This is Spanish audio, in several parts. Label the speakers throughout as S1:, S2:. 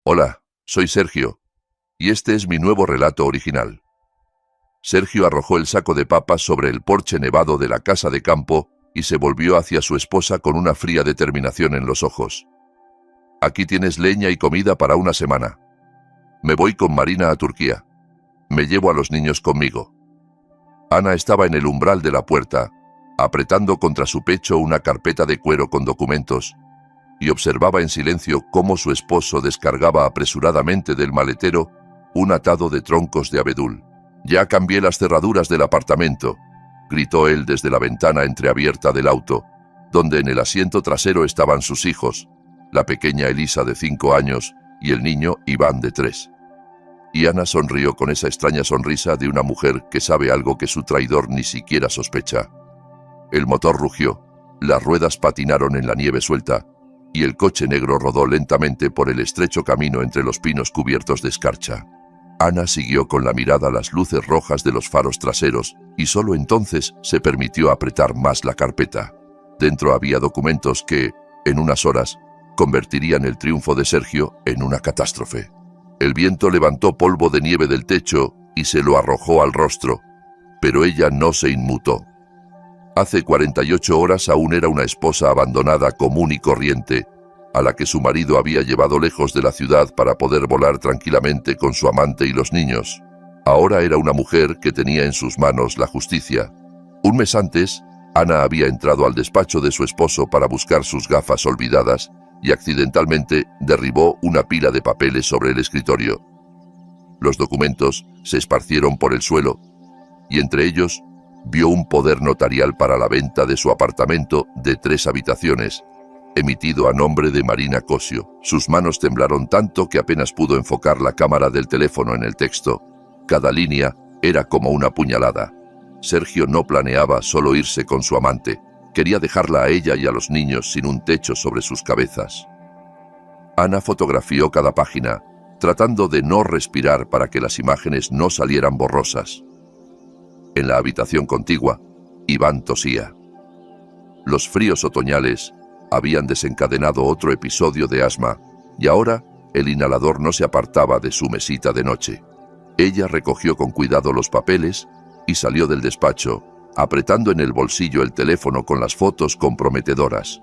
S1: Hola, soy Sergio, y este es mi nuevo relato original. Sergio arrojó el saco de papas sobre el porche nevado de la casa de campo y se volvió hacia su esposa con una fría determinación en los ojos. Aquí tienes leña y comida para una semana. Me voy con Marina a Turquía. Me llevo a los niños conmigo. Ana estaba en el umbral de la puerta, apretando contra su pecho una carpeta de cuero con documentos, y observaba en silencio cómo su esposo descargaba apresuradamente del maletero un atado de troncos de abedul. «Ya cambié las cerraduras del apartamento», gritó él desde la ventana entreabierta del auto, donde en el asiento trasero estaban sus hijos, la pequeña Elisa de 5 años y el niño Iván de 3. Y Ana sonrió con esa extraña sonrisa de una mujer que sabe algo que su traidor ni siquiera sospecha. El motor rugió, las ruedas patinaron en la nieve suelta, y el coche negro rodó lentamente por el estrecho camino entre los pinos cubiertos de escarcha. Ana siguió con la mirada las luces rojas de los faros traseros y solo entonces se permitió apretar más la carpeta. Dentro había documentos que, en unas horas, convertirían el triunfo de Sergio en una catástrofe. El viento levantó polvo de nieve del techo y se lo arrojó al rostro, pero ella no se inmutó. Hace 48 horas aún era una esposa abandonada común y corriente, a la que su marido había llevado lejos de la ciudad para poder volar tranquilamente con su amante y los niños. Ahora era una mujer que tenía en sus manos la justicia. Un mes antes, Ana había entrado al despacho de su esposo para buscar sus gafas olvidadas y accidentalmente derribó una pila de papeles sobre el escritorio. Los documentos se esparcieron por el suelo y entre ellos vio un poder notarial para la venta de su apartamento de 3 habitaciones, emitido a nombre de Marina Cosio. Sus manos temblaron tanto que apenas pudo enfocar la cámara del teléfono en el texto. Cada línea era como una puñalada. Sergio no planeaba solo irse con su amante. Quería dejarla a ella y a los niños sin un techo sobre sus cabezas. Ana fotografió cada página, tratando de no respirar para que las imágenes no salieran borrosas. En la habitación contigua, Iván tosía. Los fríos otoñales habían desencadenado otro episodio de asma, y ahora el inhalador no se apartaba de su mesita de noche. Ella recogió con cuidado los papeles y salió del despacho, apretando en el bolsillo el teléfono con las fotos comprometedoras.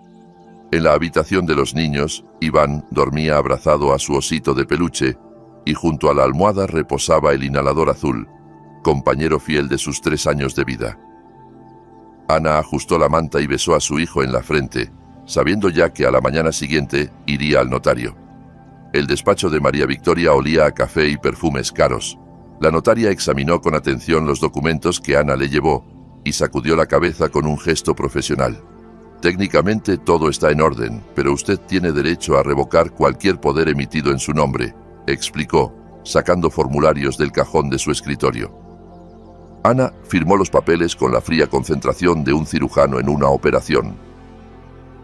S1: En la habitación de los niños, Iván dormía abrazado a su osito de peluche, y junto a la almohada reposaba el inhalador azul, compañero fiel de sus 3 años de vida. Ana ajustó la manta y besó a su hijo en la frente, sabiendo ya que a la mañana siguiente iría al notario. El despacho de María Victoria olía a café y perfumes caros. La notaria examinó con atención los documentos que Ana le llevó y sacudió la cabeza con un gesto profesional. Técnicamente todo está en orden, pero usted tiene derecho a revocar cualquier poder emitido en su nombre, explicó, sacando formularios del cajón de su escritorio. Ana firmó los papeles con la fría concentración de un cirujano en una operación.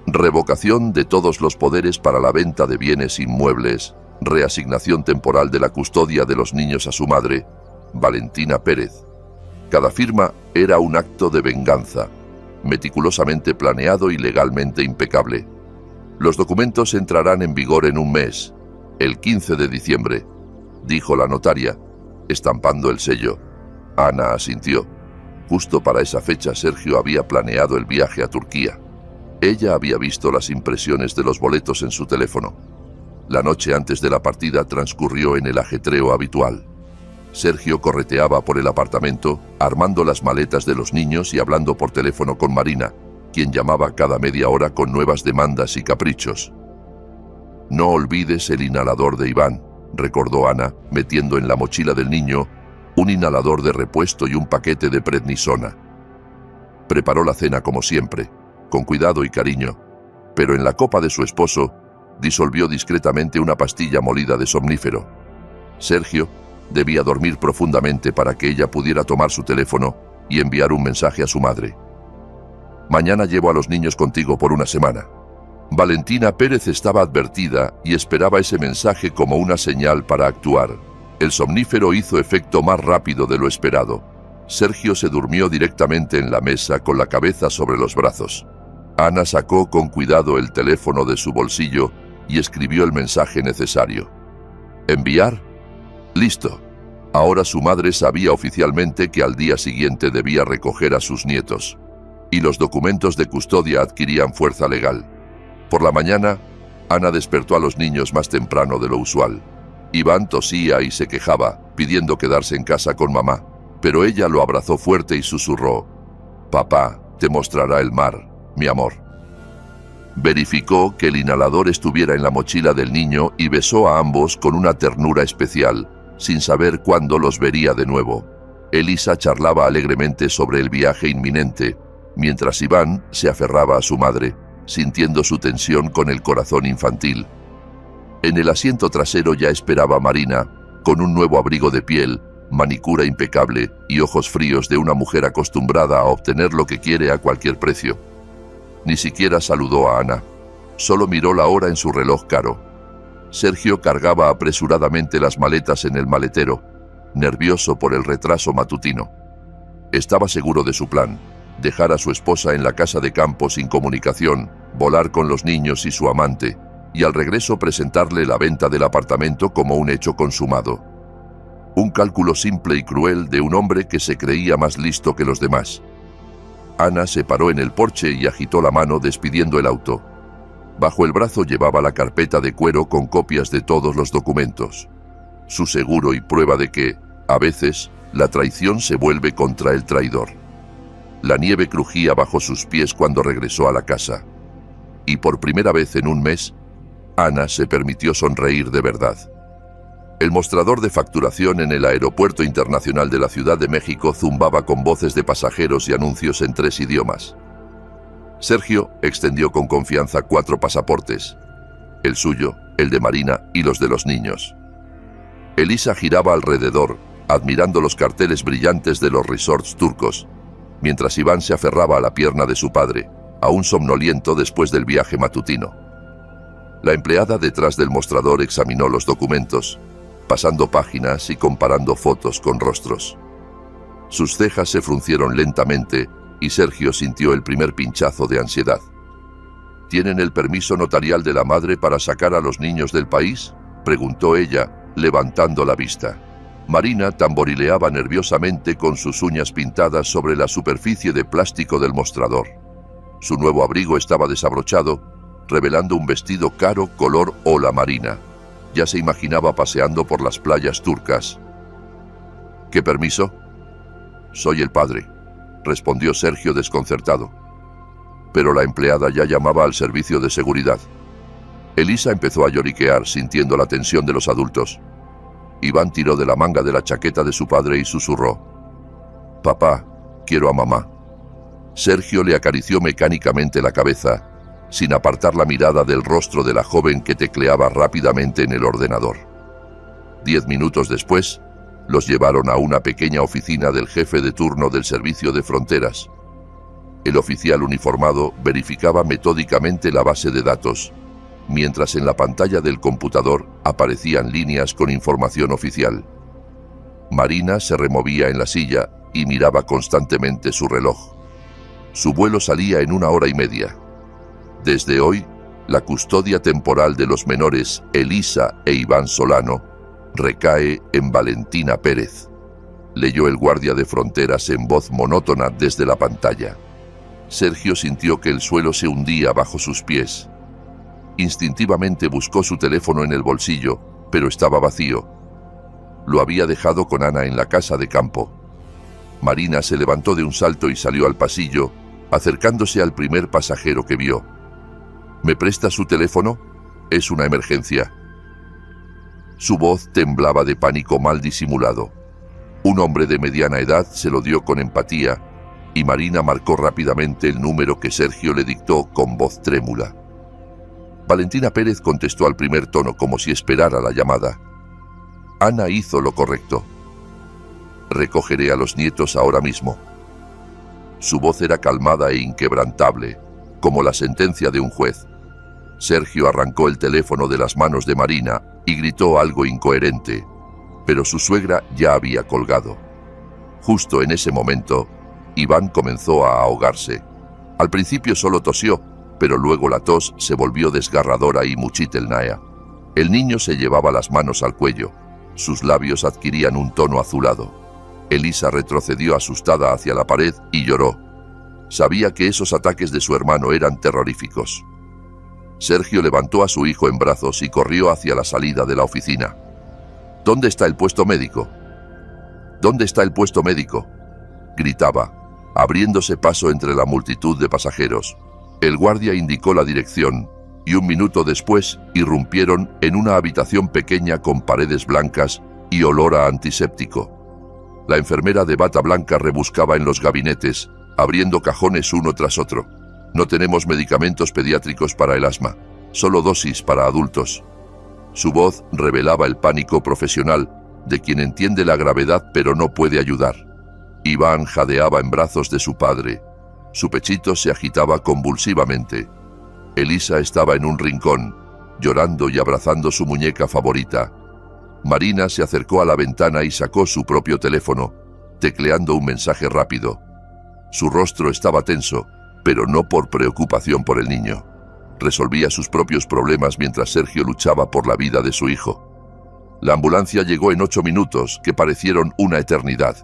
S1: Revocación de todos los poderes para la venta de bienes inmuebles, reasignación temporal de la custodia de los niños a su madre, Valentina Pérez. Cada firma era un acto de venganza, meticulosamente planeado y legalmente impecable. Los documentos entrarán en vigor en un mes, el 15 de diciembre, dijo la notaria, estampando el sello. Ana asintió. Justo para esa fecha Sergio había planeado el viaje a Turquía. Ella había visto las impresiones de los boletos en su teléfono. La noche antes de la partida transcurrió en el ajetreo habitual. Sergio correteaba por el apartamento, armando las maletas de los niños y hablando por teléfono con Marina, quien llamaba cada media hora con nuevas demandas y caprichos. «No olvides el inhalador de Iván», recordó Ana, metiendo en la mochila del niño un inhalador de repuesto y un paquete de prednisona. Preparó la cena como siempre, con cuidado y cariño, pero en la copa de su esposo disolvió discretamente una pastilla molida de somnífero. Sergio debía dormir profundamente para que ella pudiera tomar su teléfono y enviar un mensaje a su madre. «Mañana llevo a los niños contigo por una semana». Valentina Pérez estaba advertida y esperaba ese mensaje como una señal para actuar. El somnífero hizo efecto más rápido de lo esperado. Sergio se durmió directamente en la mesa con la cabeza sobre los brazos. Ana sacó con cuidado el teléfono de su bolsillo y escribió el mensaje necesario. ¿Enviar? Listo. Ahora su madre sabía oficialmente que al día siguiente debía recoger a sus nietos, y los documentos de custodia adquirían fuerza legal. Por la mañana, Ana despertó a los niños más temprano de lo usual. Iván tosía y se quejaba, pidiendo quedarse en casa con mamá, pero ella lo abrazó fuerte y susurró: «Papá, te mostrará el mar, mi amor». Verificó que el inhalador estuviera en la mochila del niño y besó a ambos con una ternura especial, sin saber cuándo los vería de nuevo. Elisa charlaba alegremente sobre el viaje inminente, mientras Iván se aferraba a su madre, sintiendo su tensión con el corazón infantil. En el asiento trasero ya esperaba Marina, con un nuevo abrigo de piel, manicura impecable y ojos fríos de una mujer acostumbrada a obtener lo que quiere a cualquier precio. Ni siquiera saludó a Ana, solo miró la hora en su reloj caro. Sergio cargaba apresuradamente las maletas en el maletero, nervioso por el retraso matutino. Estaba seguro de su plan: dejar a su esposa en la casa de campo sin comunicación, volar con los niños y su amante, y al regreso presentarle la venta del apartamento como un hecho consumado. Un cálculo simple y cruel de un hombre que se creía más listo que los demás. Ana se paró en el porche y agitó la mano despidiendo el auto. Bajo el brazo llevaba la carpeta de cuero con copias de todos los documentos. Su seguro y prueba de que, a veces, la traición se vuelve contra el traidor. La nieve crujía bajo sus pies cuando regresó a la casa. Y por primera vez en un mes, Ana se permitió sonreír de verdad. El mostrador de facturación en el Aeropuerto Internacional de la Ciudad de México zumbaba con voces de pasajeros y anuncios en 3 idiomas. Sergio extendió con confianza 4 pasaportes: el suyo, el de Marina y los de los niños. Elisa giraba alrededor, admirando los carteles brillantes de los resorts turcos, mientras Iván se aferraba a la pierna de su padre, aún somnoliento después del viaje matutino. La empleada detrás del mostrador examinó los documentos, pasando páginas y comparando fotos con rostros. Sus cejas se fruncieron lentamente y Sergio sintió el primer pinchazo de ansiedad. ¿Tienen el permiso notarial de la madre para sacar a los niños del país?, preguntó ella, levantando la vista. Marina tamborileaba nerviosamente con sus uñas pintadas sobre la superficie de plástico del mostrador. Su nuevo abrigo estaba desabrochado, revelando un vestido caro color ola marina. Ya se imaginaba paseando por las playas turcas. ¿Qué permiso? Soy el padre, respondió Sergio desconcertado. Pero la empleada ya llamaba al servicio de seguridad. Elisa empezó a lloriquear, sintiendo la tensión de los adultos. Iván tiró de la manga de la chaqueta de su padre y susurró: «Papá, quiero a mamá». Sergio le acarició mecánicamente la cabeza, sin apartar la mirada del rostro de la joven que tecleaba rápidamente en el ordenador. 10 minutos después, los llevaron a una pequeña oficina del jefe de turno del Servicio de Fronteras. El oficial uniformado verificaba metódicamente la base de datos, mientras en la pantalla del computador aparecían líneas con información oficial. Marina se removía en la silla y miraba constantemente su reloj. Su vuelo salía en 1 hora y media. Desde hoy, la custodia temporal de los menores Elisa e Iván Solano recae en Valentina Pérez, leyó el guardia de fronteras en voz monótona desde la pantalla. Sergio sintió que el suelo se hundía bajo sus pies. Instintivamente buscó su teléfono en el bolsillo, pero estaba vacío. Lo había dejado con Ana en la casa de campo. Marina se levantó de un salto y salió al pasillo, acercándose al primer pasajero que vio. ¿Me presta su teléfono? Es una emergencia. Su voz temblaba de pánico mal disimulado. Un hombre de mediana edad se lo dio con empatía, y Marina marcó rápidamente el número que Sergio le dictó con voz trémula. Valentina Pérez contestó al primer tono como si esperara la llamada. Ana hizo lo correcto. Recogeré a los nietos ahora mismo. Su voz era calmada e inquebrantable, como la sentencia de un juez. Sergio arrancó el teléfono de las manos de Marina y gritó algo incoherente, pero su suegra ya había colgado. Justo en ese momento, Iván comenzó a ahogarse. Al principio solo tosió, pero luego la tos se volvió desgarradora y muchitelnaya. El niño se llevaba las manos al cuello. Sus labios adquirían un tono azulado. Elisa retrocedió asustada hacia la pared y lloró. Sabía que esos ataques de su hermano eran terroríficos. Sergio levantó a su hijo en brazos y corrió hacia la salida de la oficina. ¿Dónde está el puesto médico? ¿Dónde está el puesto médico?, gritaba, abriéndose paso entre la multitud de pasajeros. El guardia indicó la dirección y un minuto después irrumpieron en una habitación pequeña con paredes blancas y olor a antiséptico. La enfermera de bata blanca rebuscaba en los gabinetes, abriendo cajones uno tras otro. No tenemos medicamentos pediátricos para el asma, solo dosis para adultos. Su voz revelaba el pánico profesional de quien entiende la gravedad pero no puede ayudar. Iván jadeaba en brazos de su padre. Su pechito se agitaba convulsivamente. Elisa estaba en un rincón, llorando y abrazando su muñeca favorita. Marina se acercó a la ventana y sacó su propio teléfono, tecleando un mensaje rápido. Su rostro estaba tenso, pero no por preocupación por el niño. Resolvía sus propios problemas mientras Sergio luchaba por la vida de su hijo. La ambulancia llegó en 8 minutos, que parecieron una eternidad.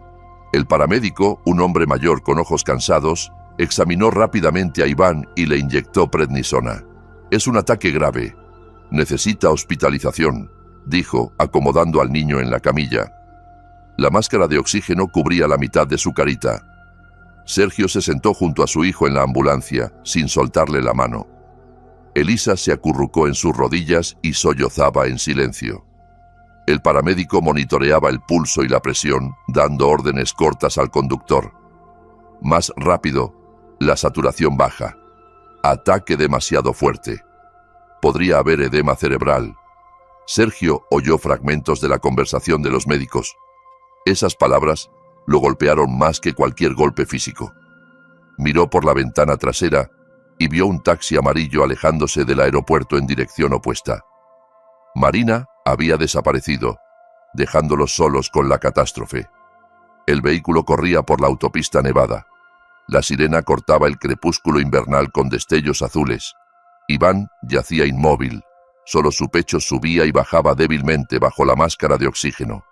S1: El paramédico, un hombre mayor con ojos cansados, examinó rápidamente a Iván y le inyectó prednisona. Es un ataque grave. Necesita hospitalización, dijo, acomodando al niño en la camilla. La máscara de oxígeno cubría la mitad de su carita. Sergio se sentó junto a su hijo en la ambulancia, sin soltarle la mano. Elisa se acurrucó en sus rodillas y sollozaba en silencio. El paramédico monitoreaba el pulso y la presión, dando órdenes cortas al conductor. Más rápido, la saturación baja. Ataque demasiado fuerte. Podría haber edema cerebral. Sergio oyó fragmentos de la conversación de los médicos. Esas palabras lo golpearon más que cualquier golpe físico. Miró por la ventana trasera y vio un taxi amarillo alejándose del aeropuerto en dirección opuesta. Marina había desaparecido, dejándolos solos con la catástrofe. El vehículo corría por la autopista nevada. La sirena cortaba el crepúsculo invernal con destellos azules. Iván yacía inmóvil. Solo su pecho subía y bajaba débilmente bajo la máscara de oxígeno.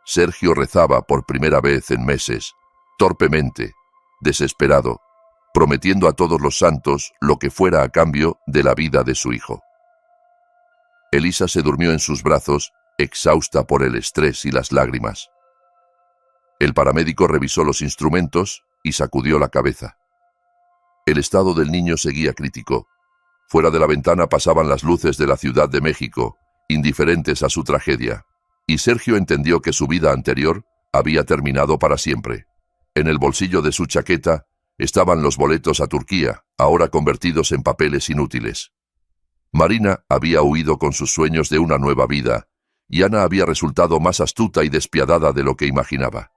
S1: Sergio rezaba por primera vez en meses, torpemente, desesperado, prometiendo a todos los santos lo que fuera a cambio de la vida de su hijo. Elisa se durmió en sus brazos, exhausta por el estrés y las lágrimas. El paramédico revisó los instrumentos y sacudió la cabeza. El estado del niño seguía crítico. Fuera de la ventana pasaban las luces de la Ciudad de México, indiferentes a su tragedia, y Sergio entendió que su vida anterior había terminado para siempre. En el bolsillo de su chaqueta estaban los boletos a Turquía, ahora convertidos en papeles inútiles. Marina había huido con sus sueños de una nueva vida, y Ana había resultado más astuta y despiadada de lo que imaginaba.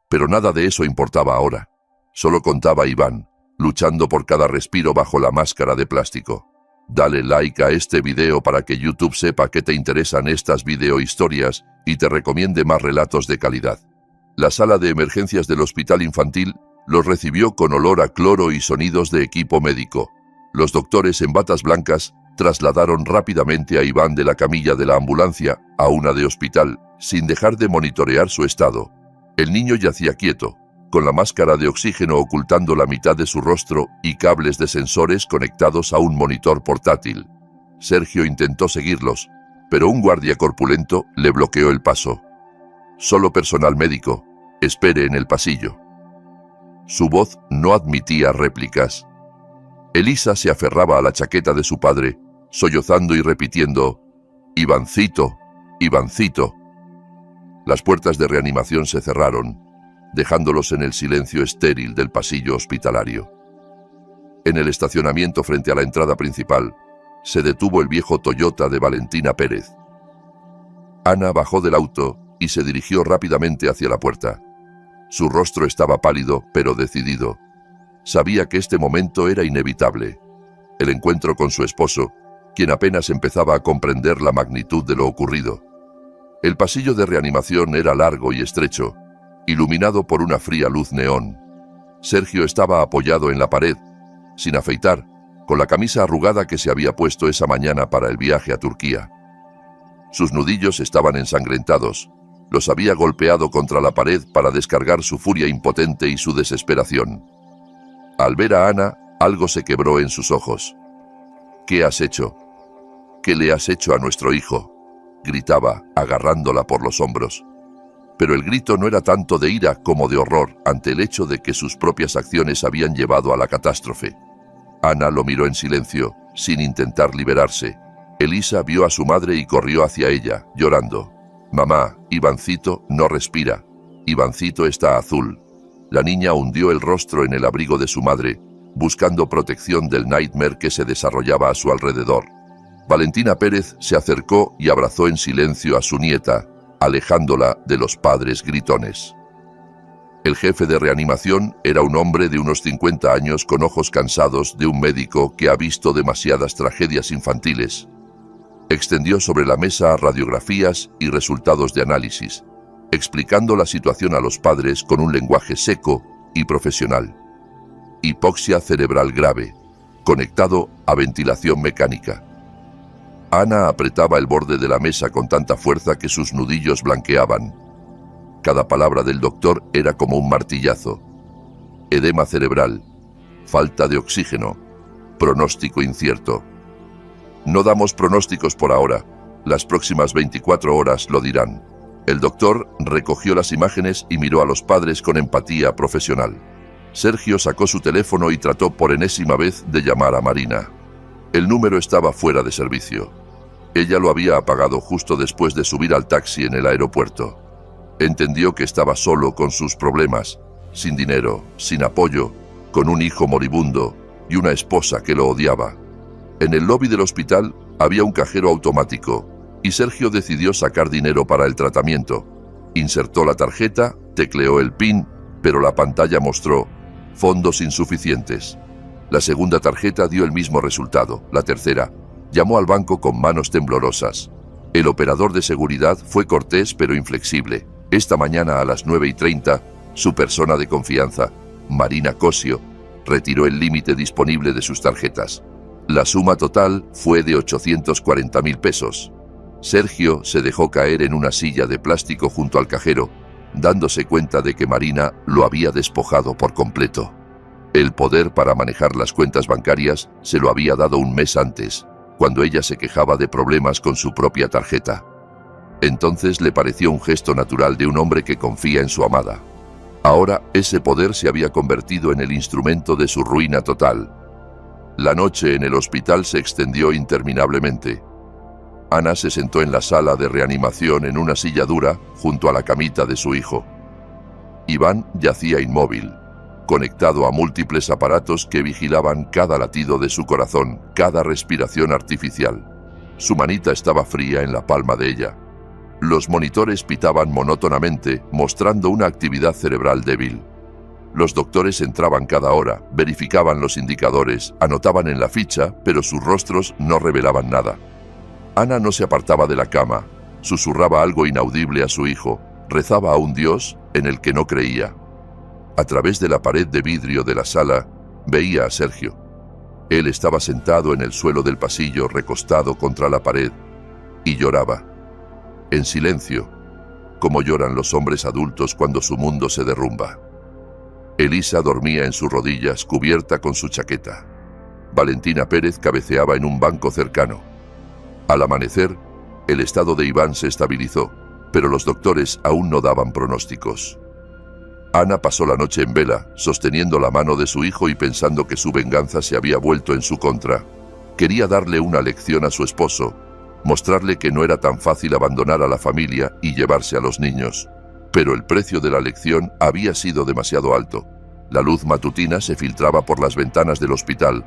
S1: Pero nada de eso importaba ahora. Solo contaba Iván, luchando por cada respiro bajo la máscara de plástico. Dale like a este video para que YouTube sepa que te interesan estas videohistorias y te recomiende más relatos de calidad. La sala de emergencias del hospital infantil los recibió con olor a cloro y sonidos de equipo médico. Los doctores en batas blancas trasladaron rápidamente a Iván de la camilla de la ambulancia a una de hospital, sin dejar de monitorear su estado. El niño yacía quieto, con la máscara de oxígeno ocultando la mitad de su rostro y cables de sensores conectados a un monitor portátil. Sergio intentó seguirlos, pero un guardia corpulento le bloqueó el paso. Solo personal médico, espere en el pasillo. Su voz no admitía réplicas. Elisa se aferraba a la chaqueta de su padre, sollozando y repitiendo: «Ivancito, Ivancito». Las puertas de reanimación se cerraron, dejándolos en el silencio estéril del pasillo hospitalario. En el estacionamiento frente a la entrada principal, se detuvo el viejo Toyota de Valentina Pérez. Ana bajó del auto y se dirigió rápidamente hacia la puerta. Su rostro estaba pálido, pero decidido. Sabía que este momento era inevitable. El encuentro con su esposo, quien apenas empezaba a comprender la magnitud de lo ocurrido. El pasillo de reanimación era largo y estrecho, iluminado por una fría luz neón. Sergio estaba apoyado en la pared, sin afeitar, con la camisa arrugada que se había puesto esa mañana para el viaje a Turquía. Sus nudillos estaban ensangrentados. Los había golpeado contra la pared para descargar su furia impotente y su desesperación. Al ver a Ana, algo se quebró en sus ojos. «¿Qué has hecho? ¿Qué le has hecho a nuestro hijo?», gritaba, agarrándola por los hombros. Pero el grito no era tanto de ira como de horror ante el hecho de que sus propias acciones habían llevado a la catástrofe. Ana lo miró en silencio, sin intentar liberarse. Elisa vio a su madre y corrió hacia ella, llorando. «Mamá, Ivancito no respira. Ivancito está azul». La niña hundió el rostro en el abrigo de su madre, buscando protección del nightmare que se desarrollaba a su alrededor. Valentina Pérez se acercó y abrazó en silencio a su nieta, alejándola de los padres gritones. El jefe de reanimación era un hombre de unos 50 años con ojos cansados de un médico que ha visto demasiadas tragedias infantiles. Extendió sobre la mesa radiografías y resultados de análisis, explicando la situación a los padres con un lenguaje seco y profesional. Hipoxia cerebral grave, conectado a ventilación mecánica. Ana apretaba el borde de la mesa con tanta fuerza que sus nudillos blanqueaban. Cada palabra del doctor era como un martillazo. Edema cerebral, falta de oxígeno, pronóstico incierto. «No damos pronósticos por ahora. Las próximas 24 horas lo dirán». El doctor recogió las imágenes y miró a los padres con empatía profesional. Sergio sacó su teléfono y trató por enésima vez de llamar a Marina. El número estaba fuera de servicio. Ella lo había apagado justo después de subir al taxi en el aeropuerto. Entendió que estaba solo con sus problemas, sin dinero, sin apoyo, con un hijo moribundo y una esposa que lo odiaba. En el lobby del hospital había un cajero automático y Sergio decidió sacar dinero para el tratamiento. Insertó la tarjeta, tecleó el PIN, pero la pantalla mostró fondos insuficientes. La segunda tarjeta dio el mismo resultado. La tercera, llamó al banco con manos temblorosas. El operador de seguridad fue cortés pero inflexible. Esta mañana a las 9:30, su persona de confianza, Marina Cosio, retiró el límite disponible de sus tarjetas. La suma total fue de 840.000 pesos. Sergio se dejó caer en una silla de plástico junto al cajero, dándose cuenta de que Marina lo había despojado por completo. El poder para manejar las cuentas bancarias se lo había dado un mes antes, cuando ella se quejaba de problemas con su propia tarjeta. Entonces le pareció un gesto natural de un hombre que confía en su amada. Ahora ese poder se había convertido en el instrumento de su ruina total. La noche en el hospital se extendió interminablemente. Ana se sentó en la sala de reanimación en una silla dura junto a la camita de su hijo. Iván yacía inmóvil, conectado a múltiples aparatos que vigilaban cada latido de su corazón, cada respiración artificial. Su manita estaba fría en la palma de ella. Los monitores pitaban monótonamente, mostrando una actividad cerebral débil. Los doctores entraban cada hora, verificaban los indicadores, anotaban en la ficha, pero sus rostros no revelaban nada. Ana no se apartaba de la cama, susurraba algo inaudible a su hijo, rezaba a un Dios en el que no creía. A través de la pared de vidrio de la sala, veía a Sergio. Él estaba sentado en el suelo del pasillo, recostado contra la pared, y lloraba. En silencio, como lloran los hombres adultos cuando su mundo se derrumba. Elisa dormía en sus rodillas, cubierta con su chaqueta. Valentina Pérez cabeceaba en un banco cercano. Al amanecer, el estado de Iván se estabilizó, pero los doctores aún no daban pronósticos. Ana pasó la noche en vela, sosteniendo la mano de su hijo y pensando que su venganza se había vuelto en su contra. Quería darle una lección a su esposo, mostrarle que no era tan fácil abandonar a la familia y llevarse a los niños. Pero el precio de la lección había sido demasiado alto. La luz matutina se filtraba por las ventanas del hospital,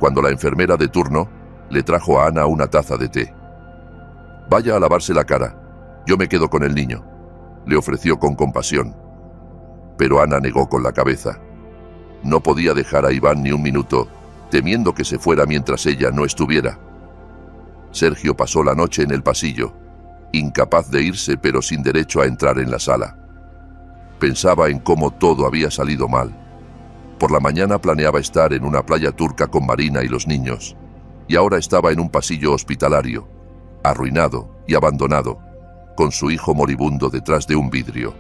S1: cuando la enfermera de turno le trajo a Ana una taza de té. «Vaya a lavarse la cara, yo me quedo con el niño», le ofreció con compasión. Pero Ana negó con la cabeza. No podía dejar a Iván ni un minuto, temiendo que se fuera mientras ella no estuviera. Sergio pasó la noche en el pasillo, incapaz de irse pero sin derecho a entrar en la sala. Pensaba en cómo todo había salido mal. Por la mañana planeaba estar en una playa turca con Marina y los niños, y ahora estaba en un pasillo hospitalario, arruinado, y abandonado, con su hijo moribundo detrás de un vidrio.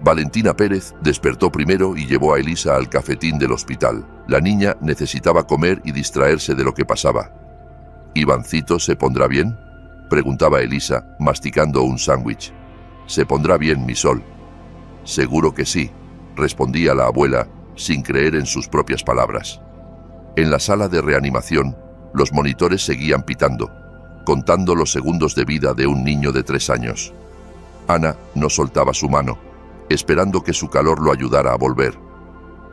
S1: Valentina Pérez despertó primero y llevó a Elisa al cafetín del hospital. La niña necesitaba comer y distraerse de lo que pasaba. ¿Ivancito se pondrá bien?, preguntaba Elisa, masticando un sándwich. «Se pondrá bien, mi sol». «Seguro que sí», respondía la abuela, sin creer en sus propias palabras. En la sala de reanimación, los monitores seguían pitando, contando los segundos de vida de un niño de 3 años. Ana no soltaba su mano, esperando que su calor lo ayudara a volver.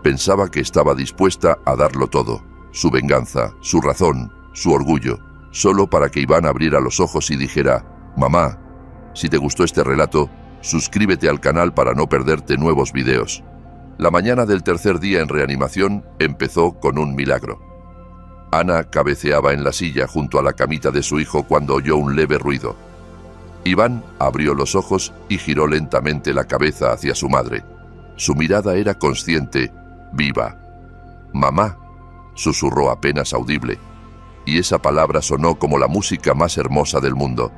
S1: Pensaba que estaba dispuesta a darlo todo, su venganza, su razón, su orgullo, solo para que Iván abriera los ojos y dijera: «Mamá, si te gustó este relato, suscríbete al canal para no perderte nuevos videos». La mañana del tercer día en reanimación empezó con un milagro. Ana cabeceaba en la silla junto a la camita de su hijo cuando oyó un leve ruido. Iván abrió los ojos y giró lentamente la cabeza hacia su madre. Su mirada era consciente, viva. «Mamá», susurró apenas audible, y esa palabra sonó como la música más hermosa del mundo.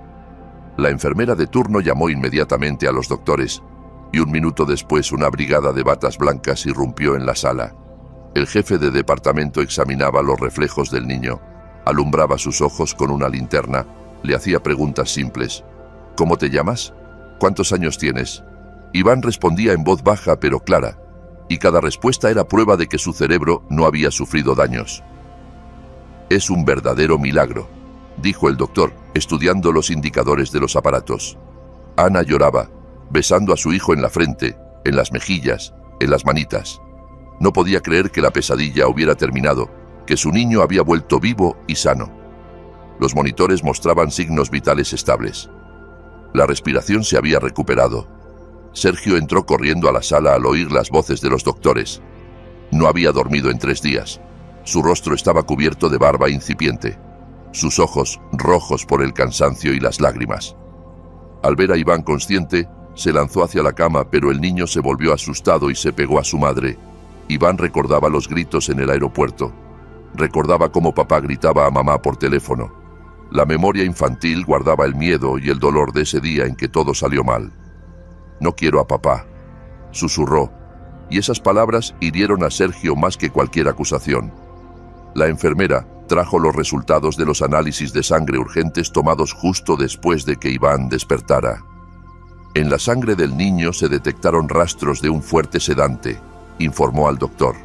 S1: La enfermera de turno llamó inmediatamente a los doctores, y un minuto después una brigada de batas blancas irrumpió en la sala. El jefe de departamento examinaba los reflejos del niño, alumbraba sus ojos con una linterna, le hacía preguntas simples. «¿Cómo te llamas? ¿Cuántos años tienes?». Iván respondía en voz baja pero clara, y cada respuesta era prueba de que su cerebro no había sufrido daños. «Es un verdadero milagro», dijo el doctor, estudiando los indicadores de los aparatos. Ana lloraba, besando a su hijo en la frente, en las mejillas, en las manitas. No podía creer que la pesadilla hubiera terminado, que su niño había vuelto vivo y sano. Los monitores mostraban signos vitales estables. La respiración se había recuperado. Sergio entró corriendo a la sala al oír las voces de los doctores. No había dormido en 3 días. Su rostro estaba cubierto de barba incipiente, sus ojos rojos por el cansancio y las lágrimas. Al ver a Iván consciente, se lanzó hacia la cama, pero el niño se volvió asustado y se pegó a su madre. Iván recordaba los gritos en el aeropuerto. Recordaba cómo papá gritaba a mamá por teléfono. La memoria infantil guardaba el miedo y el dolor de ese día en que todo salió mal. «No quiero a papá», susurró, y esas palabras hirieron a Sergio más que cualquier acusación. La enfermera trajo los resultados de los análisis de sangre urgentes tomados justo después de que Iván despertara. En la sangre del niño se detectaron rastros de un fuerte sedante, informó al doctor.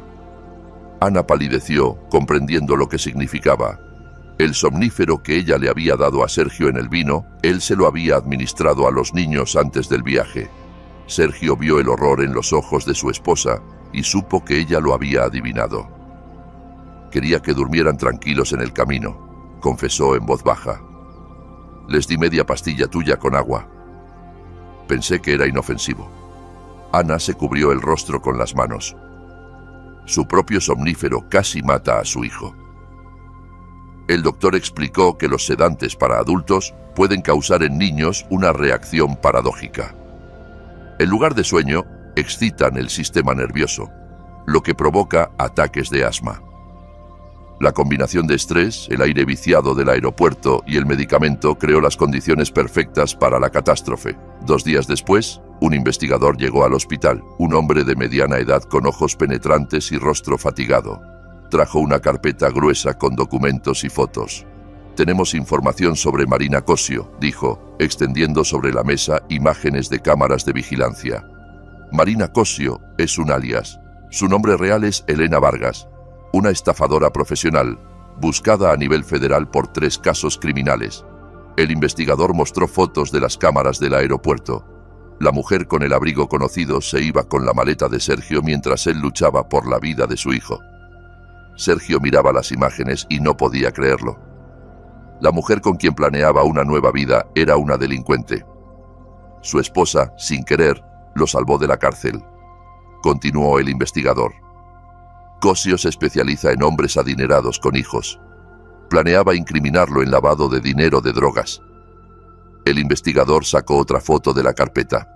S1: Ana palideció, comprendiendo lo que significaba. El somnífero que ella le había dado a Sergio en el vino, él se lo había administrado a los niños antes del viaje. Sergio vio el horror en los ojos de su esposa y supo que ella lo había adivinado. «Quería que durmieran tranquilos en el camino», confesó en voz baja. «Les di media pastilla tuya con agua. Pensé que era inofensivo». Ana se cubrió el rostro con las manos. Su propio somnífero casi mata a su hijo. El doctor explicó que los sedantes para adultos pueden causar en niños una reacción paradójica. En lugar de sueño, excitan el sistema nervioso, lo que provoca ataques de asma. La combinación de estrés, el aire viciado del aeropuerto y el medicamento creó las condiciones perfectas para la catástrofe. 2 días después, un investigador llegó al hospital, un hombre de mediana edad con ojos penetrantes y rostro fatigado. Trajo una carpeta gruesa con documentos y fotos. «Tenemos información sobre Marina Cosio», dijo, extendiendo sobre la mesa imágenes de cámaras de vigilancia. Marina Cosio es un alias. Su nombre real es Elena Vargas, una estafadora profesional, buscada a nivel federal por 3 casos criminales. El investigador mostró fotos de las cámaras del aeropuerto. La mujer con el abrigo conocido se iba con la maleta de Sergio mientras él luchaba por la vida de su hijo. Sergio miraba las imágenes y no podía creerlo. La mujer con quien planeaba una nueva vida era una delincuente. Su esposa, sin querer, lo salvó de la cárcel. Continuó el investigador. Cosio se especializa en hombres adinerados con hijos. Planeaba incriminarlo en lavado de dinero de drogas. El investigador sacó otra foto de la carpeta.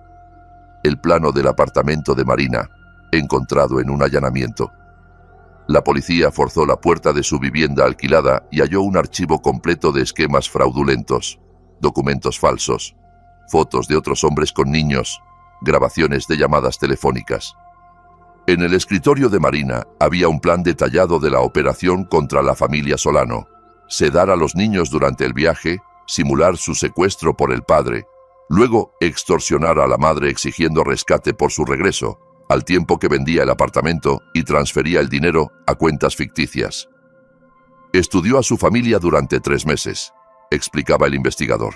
S1: El plano del apartamento de Marina, encontrado en un allanamiento. La policía forzó la puerta de su vivienda alquilada y halló un archivo completo de esquemas fraudulentos. documentos falsos, fotos de otros hombres con niños, grabaciones de llamadas telefónicas. En el escritorio de Marina había un plan detallado de la operación contra la familia Solano: sedar a los niños durante el viaje, simular su secuestro por el padre, luego extorsionar a la madre exigiendo rescate por su regreso, al tiempo que vendía el apartamento y transfería el dinero a cuentas ficticias. Estudió a su familia durante 3 meses, explicaba el investigador.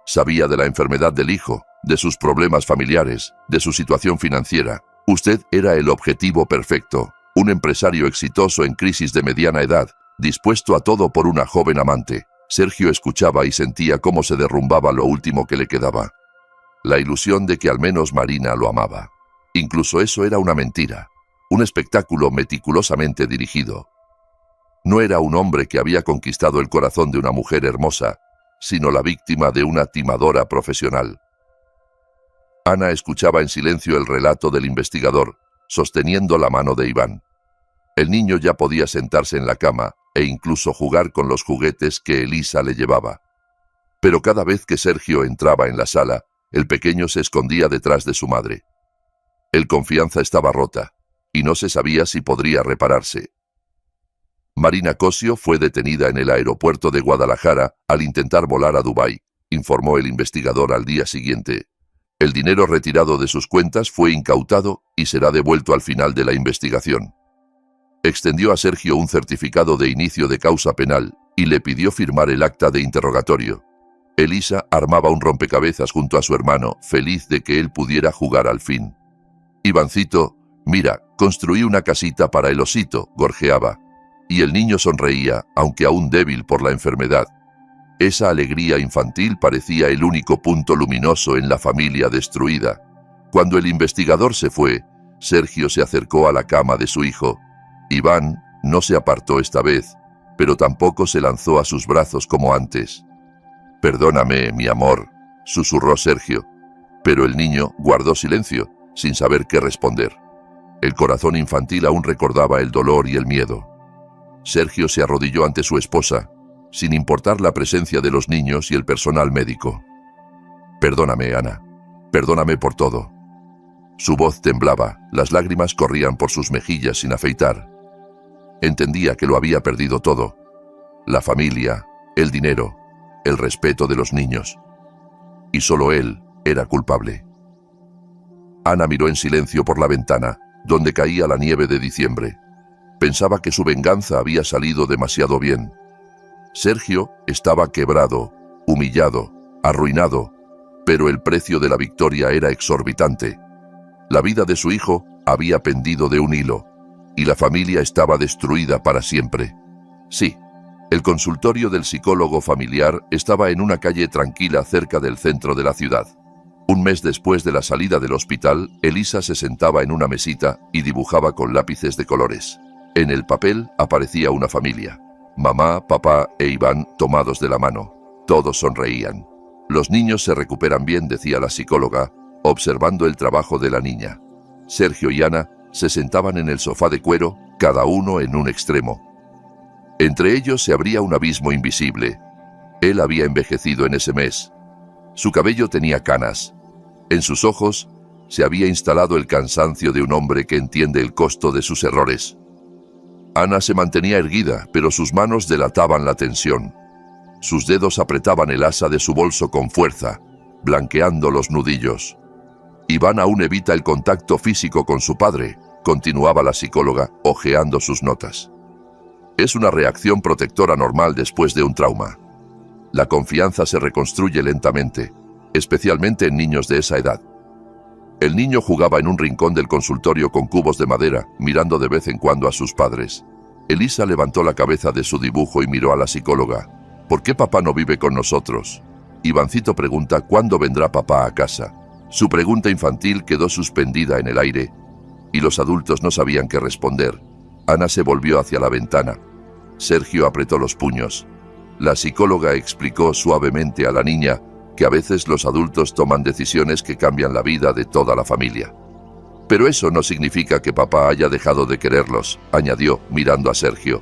S1: Sabía de la enfermedad del hijo, de sus problemas familiares, de su situación financiera. Usted era el objetivo perfecto, un empresario exitoso en crisis de mediana edad, dispuesto a todo por una joven amante. Sergio escuchaba y sentía cómo se derrumbaba lo último que le quedaba: la ilusión de que al menos Marina lo amaba. Incluso eso era una mentira, un espectáculo meticulosamente dirigido. No era un hombre que había conquistado el corazón de una mujer hermosa, sino la víctima de una timadora profesional. Ana escuchaba en silencio el relato del investigador, sosteniendo la mano de Iván. El niño ya podía sentarse en la cama e incluso jugar con los juguetes que Elisa le llevaba. Pero cada vez que Sergio entraba en la sala, el pequeño se escondía detrás de su madre. El confianza estaba rota, y no se sabía si podría repararse. Marina Cosio fue detenida en el aeropuerto de Guadalajara al intentar volar a Dubái, informó el investigador al día siguiente. El dinero retirado de sus cuentas fue incautado y será devuelto al final de la investigación. Extendió a Sergio un certificado de inicio de causa penal y le pidió firmar el acta de interrogatorio. Elisa armaba un rompecabezas junto a su hermano, feliz de que él pudiera jugar al fin. Ivancito, mira, construí una casita para el osito, gorjeaba. Y el niño sonreía, aunque aún débil por la enfermedad. Esa alegría infantil parecía el único punto luminoso en la familia destruida. Cuando el investigador se fue, Sergio se acercó a la cama de su hijo. Iván no se apartó esta vez, pero tampoco se lanzó a sus brazos como antes. «Perdóname, mi amor», susurró Sergio, pero el niño guardó silencio, sin saber qué responder. El corazón infantil aún recordaba el dolor y el miedo. Sergio se arrodilló ante su esposa, sin importar la presencia de los niños y el personal médico. «Perdóname, Ana. Perdóname por todo». Su voz temblaba, las lágrimas corrían por sus mejillas sin afeitar. Entendía que lo había perdido todo: la familia, el dinero, el respeto de los niños. Y solo él era culpable. Ana miró en silencio por la ventana, donde caía la nieve de diciembre. Pensaba que su venganza había salido demasiado bien. Sergio estaba quebrado, humillado, arruinado, pero el precio de la victoria era exorbitante. La vida de su hijo había pendido de un hilo, y la familia estaba destruida para siempre. Sí, el consultorio del psicólogo familiar estaba en una calle tranquila cerca del centro de la ciudad. Un mes después de la salida del hospital, Elisa se sentaba en una mesita y dibujaba con lápices de colores. En el papel aparecía una familia: mamá, papá e Iván tomados de la mano. Todos sonreían. «Los niños se recuperan bien», decía la psicóloga, observando el trabajo de la niña. Sergio y Ana se sentaban en el sofá de cuero, cada uno en un extremo. Entre ellos se abría un abismo invisible. Él había envejecido en ese mes. Su cabello tenía canas. En sus ojos se había instalado el cansancio de un hombre que entiende el costo de sus errores. Ana se mantenía erguida, pero sus manos delataban la tensión. Sus dedos apretaban el asa de su bolso con fuerza, blanqueando los nudillos. «Iván aún evita el contacto físico con su padre», continuaba la psicóloga, hojeando sus notas. «Es una reacción protectora normal después de un trauma. La confianza se reconstruye lentamente, especialmente en niños de esa edad». El niño jugaba en un rincón del consultorio con cubos de madera, mirando de vez en cuando a sus padres. Elisa levantó la cabeza de su dibujo y miró a la psicóloga. «¿Por qué papá no vive con nosotros?» Ivancito pregunta «¿Cuándo vendrá papá a casa?». Su pregunta infantil quedó suspendida en el aire, y los adultos no sabían qué responder. Ana se volvió hacia la ventana. Sergio apretó los puños. La psicóloga explicó suavemente a la niña que a veces los adultos toman decisiones que cambian la vida de toda la familia. «Pero eso no significa que papá haya dejado de quererlos», añadió, mirando a Sergio.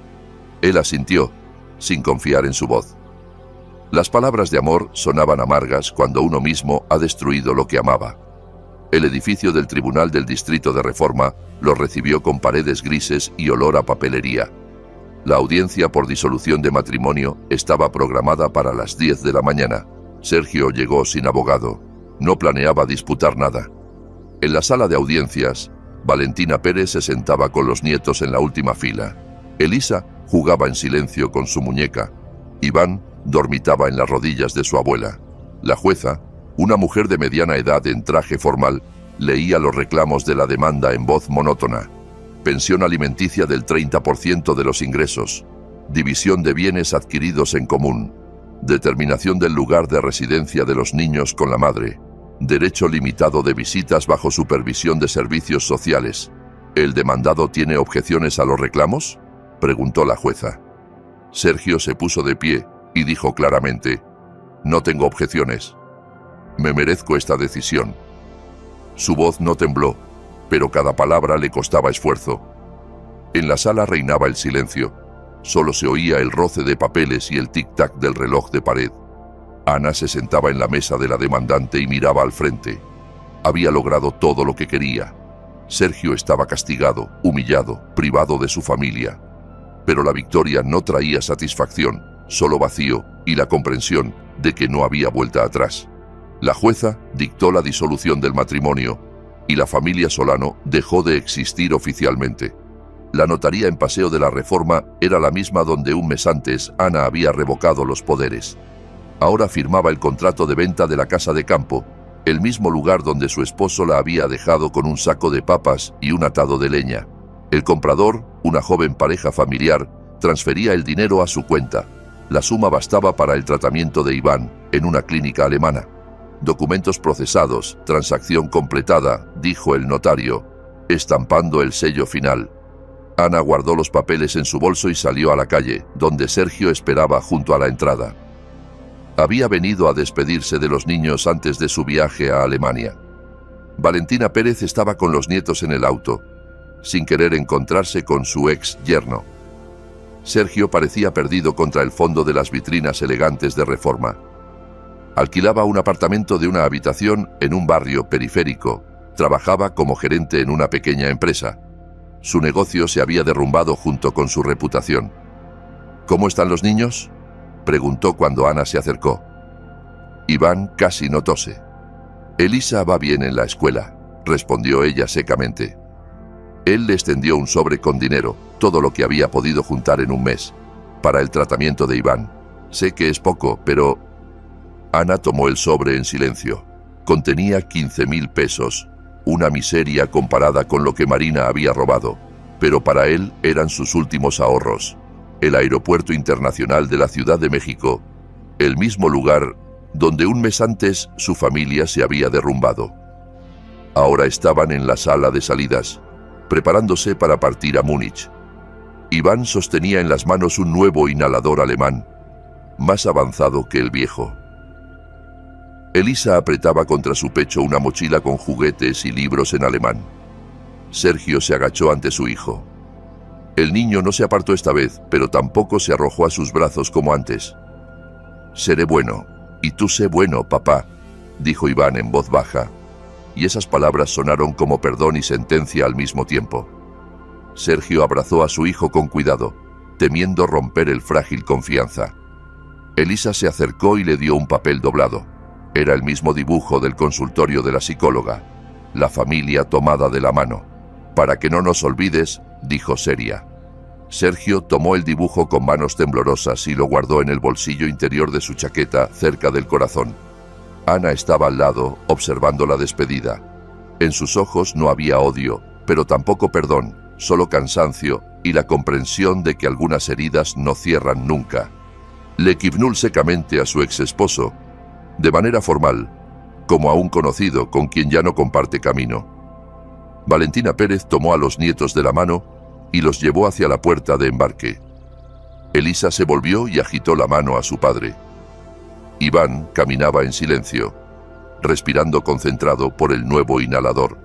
S1: Él asintió, sin confiar en su voz. Las palabras de amor sonaban amargas cuando uno mismo ha destruido lo que amaba. El edificio del Tribunal del Distrito de Reforma los recibió con paredes grises y olor a papelería. La audiencia por disolución de matrimonio estaba programada para las 10 de la mañana. Sergio llegó sin abogado. No planeaba disputar nada. En la sala de audiencias, Valentina Pérez se sentaba con los nietos en la última fila. Elisa jugaba en silencio con su muñeca. Iván dormitaba en las rodillas de su abuela. La jueza, una mujer de mediana edad en traje formal, leía los reclamos de la demanda en voz monótona. Pensión alimenticia del 30% de los ingresos. División de bienes adquiridos en común. Determinación del lugar de residencia de los niños con la madre. Derecho limitado de visitas bajo supervisión de servicios sociales. ¿El demandado tiene objeciones a los reclamos?, preguntó la jueza. Sergio se puso de pie y dijo claramente: no tengo objeciones. Me merezco esta decisión. Su voz no tembló, pero cada palabra le costaba esfuerzo. En la sala reinaba el silencio. Solo se oía el roce de papeles y el tic-tac del reloj de pared. Ana se sentaba en la mesa de la demandante y miraba al frente. Había logrado todo lo que quería. Sergio estaba castigado, humillado, privado de su familia. Pero la victoria no traía satisfacción, solo vacío y la comprensión de que no había vuelta atrás. La jueza dictó la disolución del matrimonio y la familia Solano dejó de existir oficialmente. La notaría en Paseo de la Reforma era la misma donde un mes antes Ana había revocado los poderes. Ahora firmaba el contrato de venta de la casa de campo, el mismo lugar donde su esposo la había dejado con un saco de papas y un atado de leña. El comprador, una joven pareja familiar, transfería el dinero a su cuenta. La suma bastaba para el tratamiento de Iván en una clínica alemana. Documentos procesados, transacción completada, dijo el notario, estampando el sello final. Ana guardó los papeles en su bolso y salió a la calle, donde Sergio esperaba junto a la entrada. Había venido a despedirse de los niños antes de su viaje a Alemania. Valentina Pérez estaba con los nietos en el auto, sin querer encontrarse con su ex yerno. Sergio parecía perdido contra el fondo de las vitrinas elegantes de Reforma. Alquilaba un apartamento de una habitación en un barrio periférico. Trabajaba como gerente en una pequeña empresa. Su negocio se había derrumbado junto con su reputación. ¿Cómo están los niños?, preguntó cuando Ana se acercó. Iván casi no tose. Elisa va bien en la escuela, respondió ella secamente. Él le extendió un sobre con dinero, todo lo que había podido juntar en un mes, para el tratamiento de Iván. Sé que es poco, pero... Ana tomó el sobre en silencio. Contenía 15.000 pesos, una miseria comparada con lo que Marina había robado, pero para él eran sus últimos ahorros. El aeropuerto internacional de la Ciudad de México, el mismo lugar donde un mes antes su familia se había derrumbado. Ahora estaban en la sala de salidas, preparándose para partir a Múnich. Iván sostenía en las manos un nuevo inhalador alemán, más avanzado que el viejo. Elisa apretaba contra su pecho una mochila con juguetes y libros en alemán. Sergio se agachó ante su hijo. El niño no se apartó esta vez, pero tampoco se arrojó a sus brazos como antes. «Seré bueno, y tú sé bueno, papá», dijo Iván en voz baja, y esas palabras sonaron como perdón y sentencia al mismo tiempo. Sergio abrazó a su hijo con cuidado, temiendo romper el frágil confianza. Elisa se acercó y le dio un papel doblado. Era el mismo dibujo del consultorio de la psicóloga, la familia tomada de la mano. «Para que no nos olvides», dijo seria. Sergio tomó el dibujo con manos temblorosas y lo guardó en el bolsillo interior de su chaqueta, cerca del corazón. Ana estaba al lado, observando la despedida. En sus ojos no había odio, pero tampoco perdón, solo cansancio y la comprensión de que algunas heridas no cierran nunca. Le kivnul secamente a su ex esposo, de manera formal, como a un conocido con quien ya no comparte camino. Valentina Pérez tomó a los nietos de la mano y los llevó hacia la puerta de embarque. Elisa se volvió y agitó la mano a su padre. Iván caminaba en silencio, respirando concentrado por el nuevo inhalador.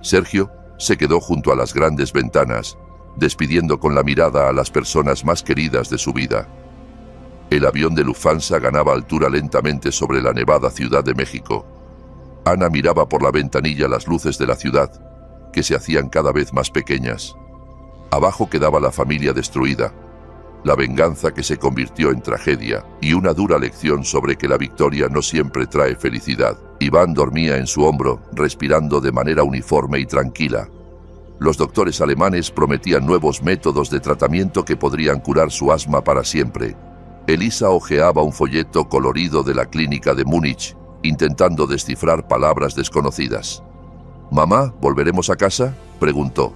S1: Sergio se quedó junto a las grandes ventanas, despidiendo con la mirada a las personas más queridas de su vida. El avión de Lufthansa ganaba altura lentamente sobre la nevada Ciudad de México. Ana miraba por la ventanilla las luces de la ciudad, que se hacían cada vez más pequeñas. Abajo quedaba la familia destruida, la venganza que se convirtió en tragedia y una dura lección sobre que la victoria no siempre trae felicidad. Iván dormía en su hombro, respirando de manera uniforme y tranquila. Los doctores alemanes prometían nuevos métodos de tratamiento que podrían curar su asma para siempre. Elisa hojeaba un folleto colorido de la clínica de Múnich, intentando descifrar palabras desconocidas. «¿Mamá, volveremos a casa?», preguntó.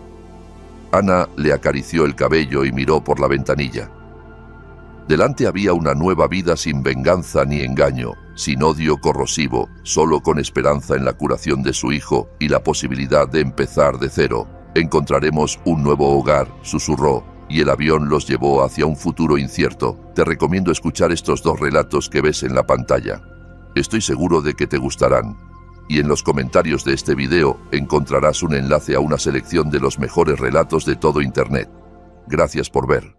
S1: Ana le acarició el cabello y miró por la ventanilla. Delante había una nueva vida sin venganza ni engaño, sin odio corrosivo, solo con esperanza en la curación de su hijo y la posibilidad de empezar de cero. «Encontraremos un nuevo hogar», susurró, y el avión los llevó hacia un futuro incierto. Te recomiendo escuchar estos 2 relatos que ves en la pantalla. Estoy seguro de que te gustarán. Y en los comentarios de este video encontrarás un enlace a una selección de los mejores relatos de todo Internet. Gracias por ver.